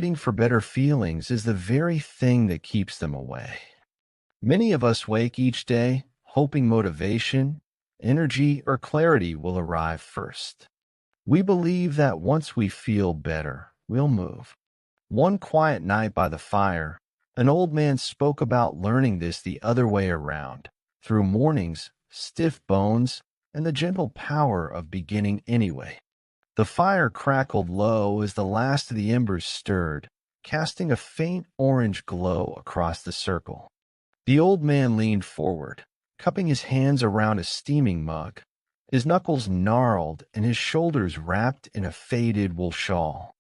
waiting for better feelings is the very thing that keeps them away. Many of us wake each day hoping motivation, energy, or clarity will arrive first. We believe that once we feel better, we'll move. One quiet night by the fire, an old man spoke about learning this the other way around, through mornings, stiff bones, and the gentle power of beginning anyway. The fire crackled low as the last of the embers stirred, casting a faint orange glow across the circle. The old man leaned forward, cupping his hands around a steaming mug, his knuckles gnarled and his shoulders wrapped in a faded wool shawl.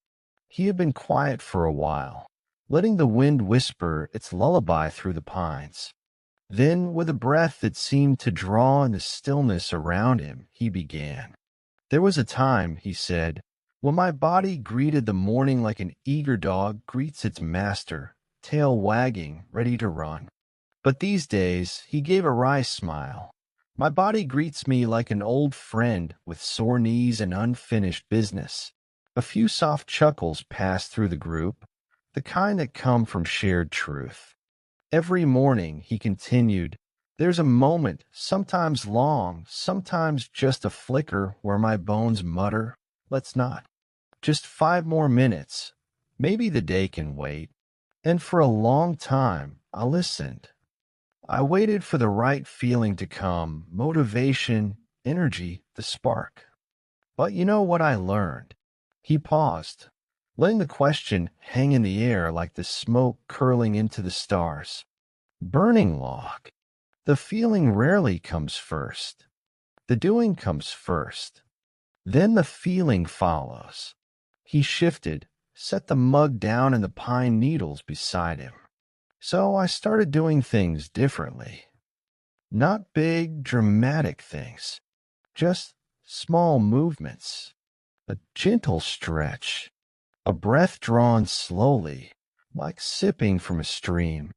He had been quiet for a while, letting the wind whisper its lullaby through the pines. Then, with a breath that seemed to draw in the stillness around him, he began. "There was a time," he said, "when my body greeted the morning like an eager dog greets its master, tail wagging, ready to run. But these days," he gave a wry smile, "my body greets me like an old friend with sore knees and unfinished business." A few soft chuckles passed through the group, the kind that come from shared truth. "Every morning," he continued, "there's a moment, sometimes long, sometimes just a flicker, where my bones mutter, 'Let's not. Just 5 more minutes. Maybe the day can wait.' And for a long time, I listened. I waited for the right feeling to come, motivation, energy, the spark. But you know what I learned?" He paused, letting the question hang in the air like the smoke curling into the stars. "Burning log. The feeling rarely comes first. The doing comes first. Then the feeling follows." He shifted, set the mug down and the pine needles beside him. "So I started doing things differently. Not big, dramatic things. Just small movements. A gentle stretch. A breath drawn slowly, like sipping from a stream.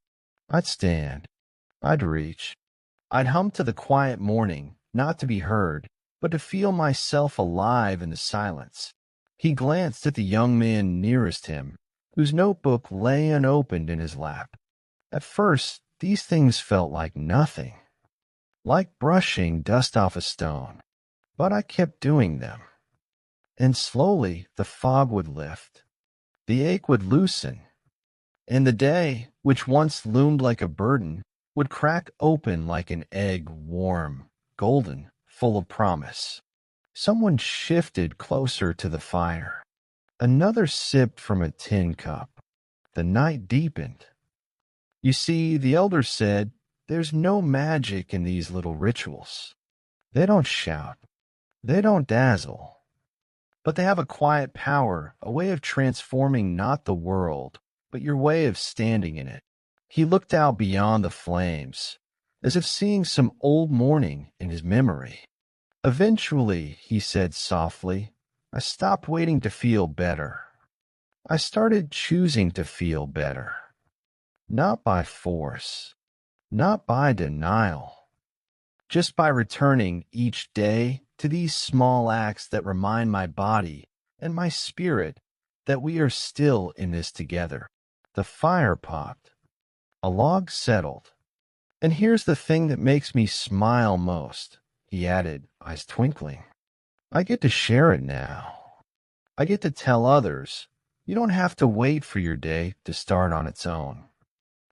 I'd stand. I'd reach. I'd hum to the quiet morning, not to be heard, but to feel myself alive in the silence." He glanced at the young man nearest him, whose notebook lay unopened in his lap. "At first, these things felt like nothing, like brushing dust off a stone. But I kept doing them. And slowly the fog would lift. The ache would loosen. And the day, which once loomed like a burden, would crack open like an egg, warm, golden, full of promise." Someone shifted closer to the fire. Another sipped from a tin cup. The night deepened. "You see," the elder said, "there's no magic in these little rituals. They don't shout. They don't dazzle. But they have a quiet power, a way of transforming not the world, but your way of standing in it." He looked out beyond the flames, as if seeing some old morning in his memory. "Eventually," he said softly, "I stopped waiting to feel better. I started choosing to feel better. Not by force, not by denial, just by returning each day to these small acts that remind my body and my spirit that we are still in this together." The fire popped. A log settled. "And here's the thing that makes me smile most," he added, eyes twinkling. "I get to share it now. I get to tell others, you don't have to wait for your day to start on its own.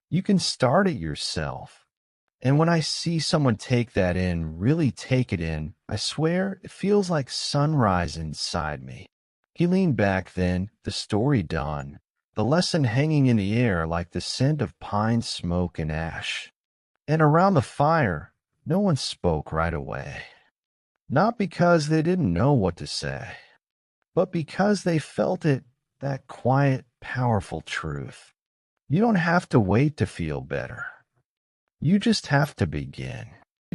You can start it yourself." And when I see someone take that in, really take it in, I swear it feels like sunrise inside me. He leaned back then, the story done, the lesson hanging in the air like the scent of pine smoke and ash. And around the fire, no one spoke right away. Not because they didn't know what to say, but because they felt it, that quiet, powerful truth. You don't have to wait to feel better. You just have to begin.